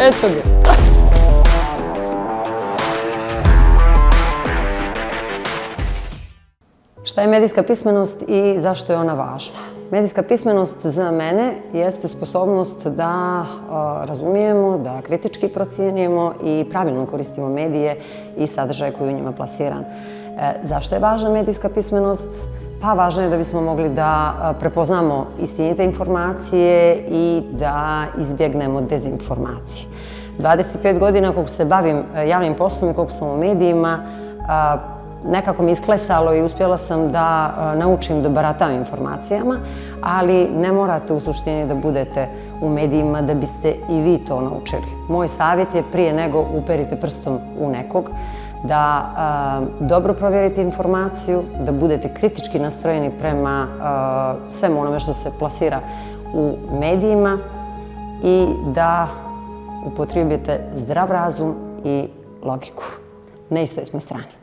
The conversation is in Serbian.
Eto ga. Šta je medijska pismenost i zašto je ona važna? Medijska pismenost za mene jeste sposobnost da razumijemo, da kritički procijenimo i pravilno koristimo medije i sadržaj koji u njima plasiran. Zašto je važna medijska pismenost? Pa važno je da bismo mogli da prepoznamo istinite informacije i da izbjegnemo dezinformacije. 25 godina koliko se bavim javnim poslom i koliko sam u medijima, nekako mi isklesalo i uspjela sam da naučim da baratam informacijama, ali ne morate u suštini da budete u medijima da biste i vi to naučili. Moj savjet je prije nego uperite prstom u nekog, da dobro provjerite informaciju, da budete kritički nastrojeni prema svemu onome što se plasira u medijima i da upotrijebite zdrav razum i logiku. Na istoj smo strani.